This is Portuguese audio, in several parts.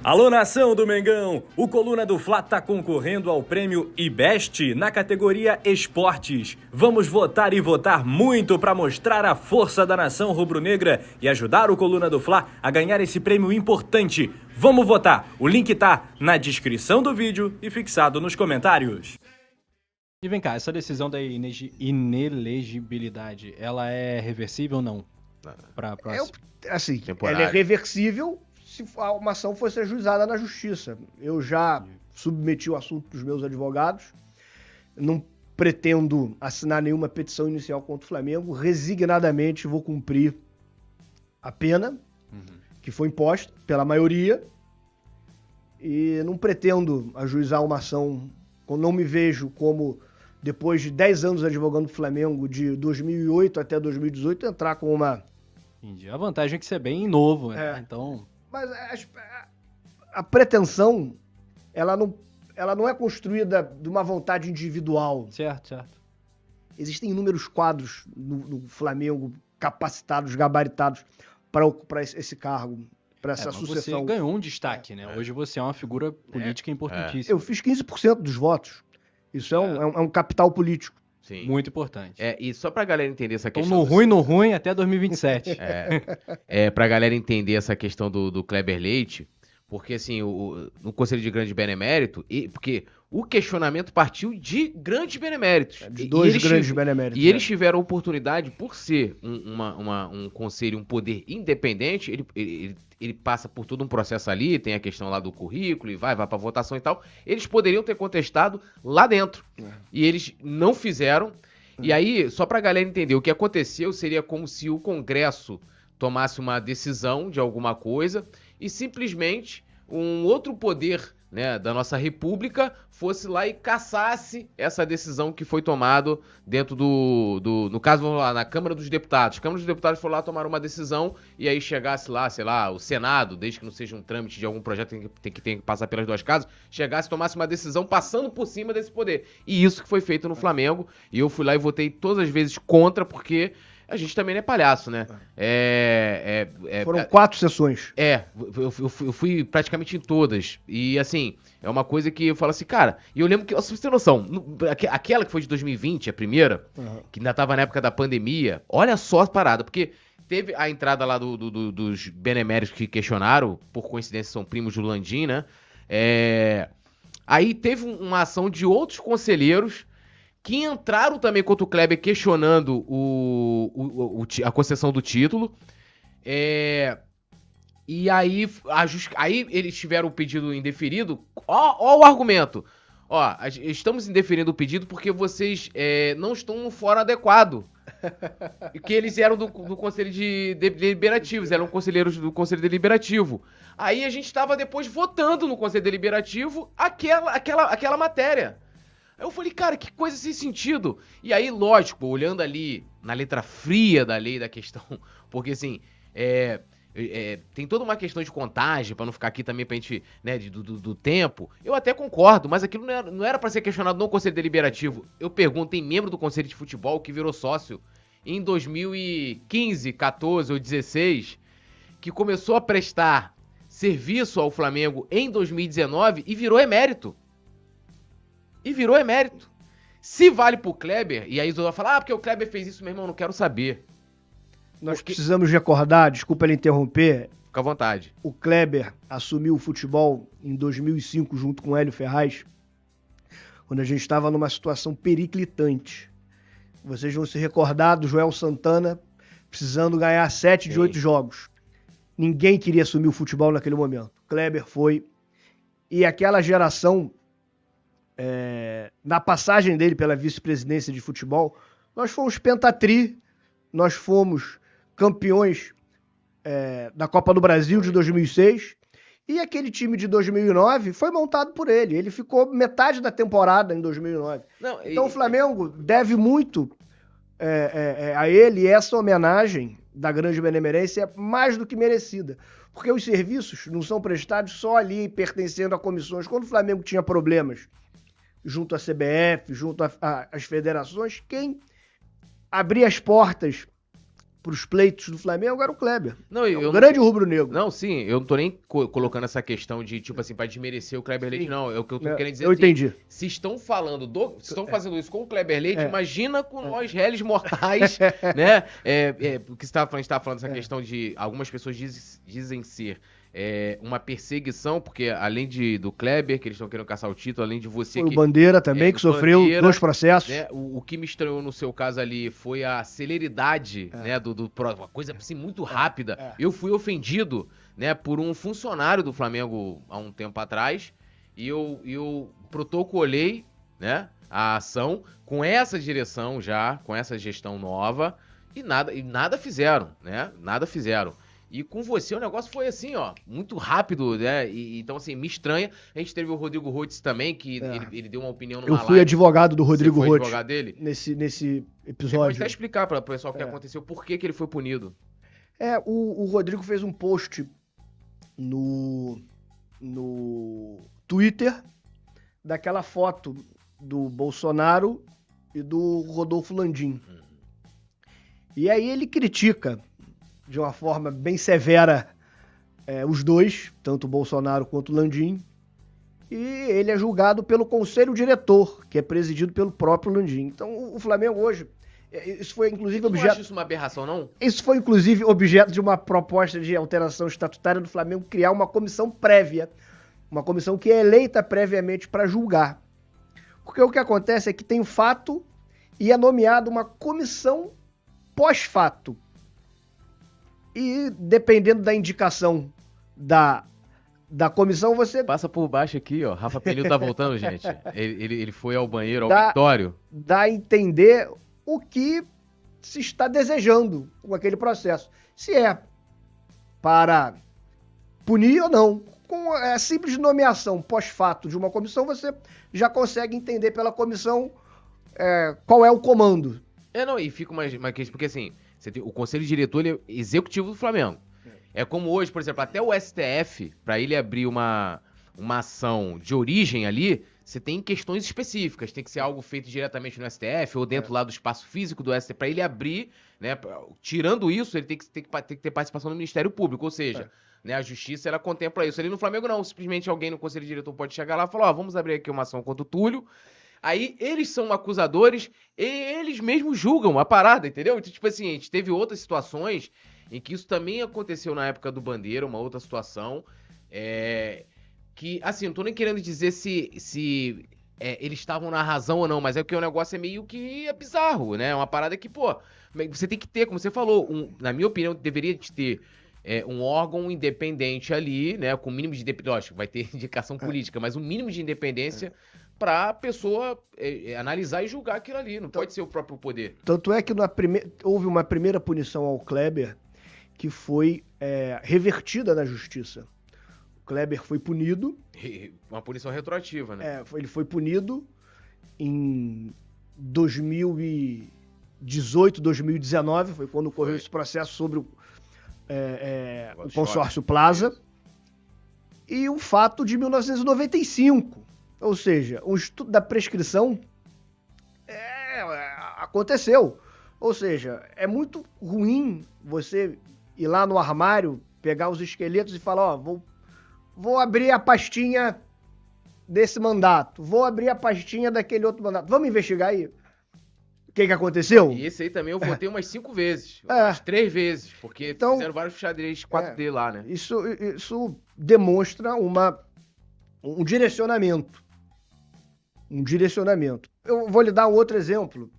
Alô, nação do Mengão! O Coluna do Fla tá concorrendo ao prêmio IBEST na categoria Esportes. Vamos votar e votar muito para mostrar a força da nação rubro-negra e ajudar o Coluna do Fla a ganhar esse prêmio importante. Vamos votar! O link tá na descrição do vídeo e fixado nos comentários. E vem cá, essa decisão da inelegibilidade, ela é reversível ou não? Assim, ela é reversível se uma ação fosse ajuizada na justiça. Eu já submeti o assunto dos meus advogados, não pretendo assinar nenhuma petição inicial contra o Flamengo, resignadamente vou cumprir a pena que foi imposta pela maioria e não pretendo ajuizar uma ação, não me vejo como, depois de 10 anos advogando o Flamengo, de 2008 até 2018, entrar com uma... Entendi. A vantagem é que você é bem novo, né? Então... Mas a pretensão, ela não é construída de uma vontade individual. Certo. Existem inúmeros quadros no Flamengo capacitados, gabaritados para ocupar esse cargo, para essa sucessão. Você ganhou um destaque, né? Hoje você é uma figura política importantíssima. Eu fiz 15% dos votos. Isso é um capital político. Sim. Muito importante. E só pra galera entender essa questão... Então, no ruim, até 2027. Pra galera entender essa questão do Kleber Leite, porque assim, no Conselho de Grande Benemérito, porque o questionamento partiu de grandes beneméritos. De dois grandes beneméritos. E eles tiveram a oportunidade, por ser um conselho, um poder independente, ele passa por todo um processo ali, tem a questão lá do currículo, e vai pra votação e tal. Eles poderiam ter contestado lá dentro. E eles não fizeram. E aí, só pra galera entender, o que aconteceu seria como se o Congresso tomasse uma decisão de alguma coisa e simplesmente um outro poder, né, da nossa república fosse lá e cassasse essa decisão que foi tomada dentro no caso, vamos lá, na Câmara dos Deputados. A Câmara dos Deputados foi lá tomar uma decisão e aí chegasse lá, sei lá, o Senado, desde que não seja um trâmite de algum projeto tem que passar pelas duas casas, chegasse e tomasse uma decisão passando por cima desse poder. E isso que foi feito no Flamengo, e eu fui lá e votei todas as vezes contra, porque a gente também não é palhaço, né? Foram 4 sessões. Eu fui praticamente em todas. E, assim, é uma coisa que eu falo assim, cara... E eu lembro que, você tem noção, aquela que foi de 2020, a primeira, que ainda tava na época da pandemia, olha só a parada, porque teve a entrada lá dos beneméritos que questionaram, por coincidência são primos do Landim, né? Aí teve uma ação de outros conselheiros que entraram também contra o Kleber questionando a concessão do título. E aí eles tiveram o pedido indeferido. Ó o argumento. Estamos indeferindo o pedido porque vocês não estão no fórum adequado. Que eles eram do Conselho Deliberativos, eram conselheiros do Conselho Deliberativo. Aí a gente estava depois votando no Conselho Deliberativo aquela matéria. Aí eu falei, cara, que coisa sem sentido. E aí, lógico, olhando ali na letra fria da lei da questão, porque assim, tem toda uma questão de contagem, pra não ficar aqui também pra gente, né, do tempo. Eu até concordo, mas aquilo não era pra ser questionado no Conselho Deliberativo. Eu pergunto, tem membro do Conselho de Futebol que virou sócio em 2015, 14 ou 16, que começou a prestar serviço ao Flamengo em 2019 e virou emérito. Se vale pro Kleber, e aí o Zola fala, porque o Kleber fez isso, meu irmão, não quero saber. Nós precisamos recordar, desculpa ele interromper. Fica à vontade. O Kleber assumiu o futebol em 2005 junto com o Hélio Ferraz, quando a gente estava numa situação periclitante. Vocês vão se recordar do Joel Santana precisando ganhar 7 de 8 jogos. Ninguém queria assumir o futebol naquele momento. O Kleber foi. E aquela geração... na passagem dele pela vice-presidência de futebol, nós fomos pentatri, nós fomos campeões da Copa do Brasil de 2006, e aquele time de 2009 foi montado por ele. Ele ficou metade da temporada em 2009. Então o Flamengo deve muito a ele, e essa homenagem da grande benemerência é mais do que merecida. Porque os serviços não são prestados só ali, pertencendo a comissões. Quando o Flamengo tinha problemas junto à CBF, junto às federações, quem abria as portas pros pleitos do Flamengo era o Kleber. Não, eu grande rubro-negro. Não, sim, eu não tô nem colocando essa questão de, tipo assim, pra desmerecer o Kleber Leite, não. É o que eu tô querendo dizer. Eu entendi. Se estão fazendo isso com o Kleber Leite, imagina com nós, réis mortais, né? Porque a gente tava falando dessa questão de algumas pessoas dizem ser uma perseguição, porque além do Kleber, que eles estão querendo caçar o título, além de você foi o Bandeira também, que sofreu Bandeira, 2 processos. Né, o que me estranhou no seu caso ali foi a celeridade, né, uma coisa assim muito rápida. Eu fui ofendido, né, por um funcionário do Flamengo há um tempo atrás, e eu protocolei, né, a ação com essa direção já, com essa gestão nova, e nada fizeram, né, nada fizeram. E com você o negócio foi assim, ó, muito rápido, né? Então, assim, me estranha. A gente teve o Rodrigo Rotz também, que ele deu uma opinião numa live. Eu fui advogado do Rodrigo Rotz. Você foi advogado dele? Nesse episódio. Você pode até explicar para o pessoal o que aconteceu, por que ele foi punido. O Rodrigo fez um post no Twitter daquela foto do Bolsonaro e do Rodolfo Landim. E aí ele critica de uma forma bem severa os dois, tanto o Bolsonaro quanto o Landim, e ele é julgado pelo conselho diretor, que é presidido pelo próprio Landim. Então o Flamengo hoje, isso foi inclusive objeto... Você acha isso uma aberração, não? Isso foi inclusive objeto de uma proposta de alteração estatutária do Flamengo criar uma comissão prévia, uma comissão que é eleita previamente para julgar. Porque o que acontece é que tem o fato e é nomeada uma comissão pós-fato. E dependendo da indicação da comissão, você... Passa por baixo aqui, ó. Rafa Penido tá voltando, gente. Ele foi ao banheiro, ao Vitório. Dá a entender o que se está desejando com aquele processo. Se é para punir ou não. Com a simples nomeação pós-fato de uma comissão, você já consegue entender pela comissão qual é o comando. Não, e fica uma questão, porque assim... O conselho diretor ele é executivo do Flamengo. É como hoje, por exemplo, até o STF, para ele abrir uma ação de origem ali, você tem questões específicas. Tem que ser algo feito diretamente no STF ou dentro lá do espaço físico do STF. Para ele abrir, né? Tirando isso, ele tem que ter participação do Ministério Público. Ou seja, né, a justiça ela contempla isso. Ali no Flamengo não. Simplesmente alguém no conselho diretor pode chegar lá e falar: vamos abrir aqui uma ação contra o Túlio. Aí eles são acusadores e eles mesmos julgam a parada, entendeu? Então, tipo assim, a gente teve outras situações em que isso também aconteceu na época do Bandeira, uma outra situação, que, assim, não tô nem querendo dizer se eles estavam na razão ou não, mas é porque o negócio é meio que bizarro, né? É uma parada que, pô, você tem que ter, como você falou, na minha opinião, deveria ter um órgão independente ali, né? Com o mínimo de independência, lógico, vai ter indicação política, mas um mínimo de independência para a pessoa analisar e julgar aquilo ali. Não pode ser o próprio poder. Tanto é que houve uma primeira punição ao Kleber que foi revertida na justiça. O Kleber foi punido. Uma punição retroativa, né? Ele foi punido em 2018, 2019, foi quando ocorreu esse processo sobre o consórcio Plaza. E o fato de 1995. Ou seja, um estudo da prescrição aconteceu. Ou seja, é muito ruim você ir lá no armário, pegar os esqueletos e falar, vou abrir a pastinha desse mandato, vou abrir a pastinha daquele outro mandato. Vamos investigar aí o que aconteceu? E esse aí também eu votei umas 5 vezes, umas 3 vezes, porque fizeram vários xadrez 4D lá, né? Isso demonstra um direcionamento. Um direcionamento. Eu vou lhe dar um outro exemplo.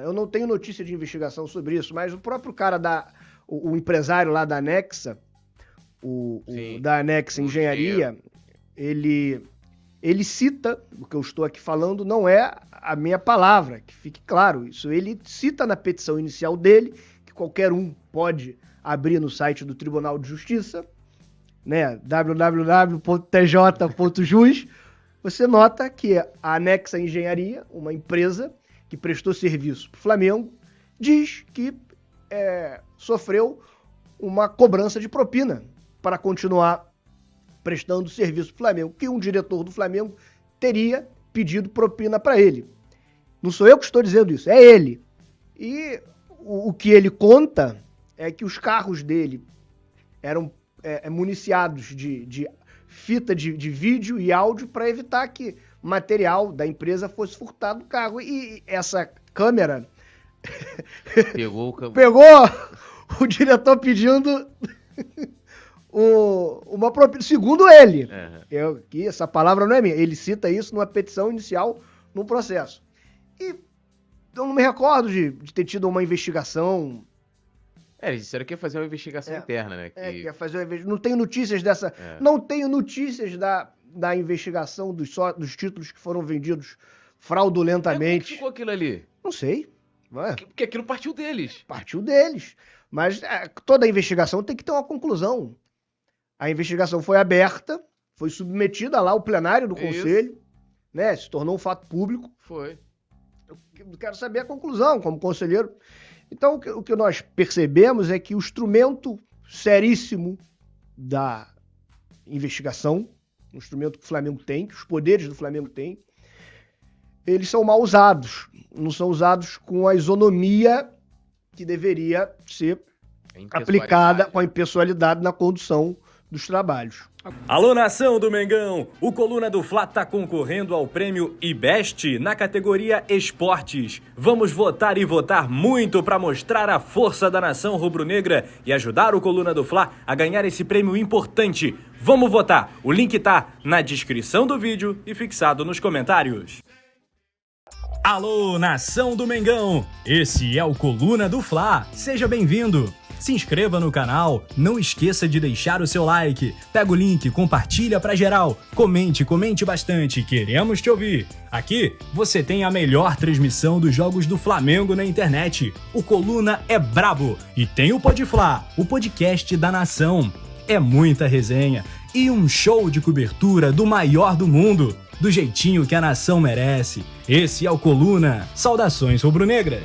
Eu não tenho notícia de investigação sobre isso, mas o próprio cara o empresário lá da Anexa, da Anexa Engenharia, ele cita, o que eu estou aqui falando não é a minha palavra, que fique claro, isso ele cita na petição inicial dele, que qualquer um pode abrir no site do Tribunal de Justiça, né, www.tj.jus. Você nota que a Anexa Engenharia, uma empresa que prestou serviço para o Flamengo, diz que sofreu uma cobrança de propina para continuar prestando serviço para o Flamengo, que um diretor do Flamengo teria pedido propina para ele. Não sou eu que estou dizendo isso, é ele. E o que ele conta é que os carros dele eram municiados de fita de vídeo e áudio para evitar que material da empresa fosse furtado do carro. E essa câmera pegou o diretor pedindo uma propina, segundo ele. Que essa palavra não é minha. Ele cita isso numa petição inicial num processo. E eu não me recordo de ter tido uma investigação. Eles disseram que ia fazer uma investigação interna, né? Que ia fazer uma investigação. Não tenho notícias dessa. Não tenho notícias da investigação dos títulos que foram vendidos fraudulentamente. Como que ficou aquilo ali? Não sei. Porque aquilo partiu deles. Partiu deles. Mas toda investigação tem que ter uma conclusão. A investigação foi aberta, foi submetida lá ao plenário do Conselho, né? Se tornou um fato público. Foi. Eu quero saber a conclusão, como conselheiro. Então, o que nós percebemos é que o instrumento seríssimo da investigação, um instrumento que o Flamengo tem, que os poderes do Flamengo têm, eles são mal usados. Não são usados com a isonomia que deveria ser aplicada com a impessoalidade na condução dos trabalhos. Alô, nação do Mengão! O Coluna do Fla tá concorrendo ao prêmio IBEST na categoria Esportes. Vamos votar e votar muito para mostrar a força da nação rubro-negra e ajudar o Coluna do Fla a ganhar esse prêmio importante. Vamos votar! O link tá na descrição do vídeo e fixado nos comentários. Alô, nação do Mengão! Esse é o Coluna do Fla. Seja bem-vindo! Se inscreva no canal, não esqueça de deixar o seu like, pega o link, compartilha pra geral, comente bastante, queremos te ouvir. Aqui você tem a melhor transmissão dos jogos do Flamengo na internet. O Coluna é brabo e tem o Podfla, o podcast da nação. É muita resenha e um show de cobertura do maior do mundo, do jeitinho que a nação merece. Esse é o Coluna. Saudações rubro-negras.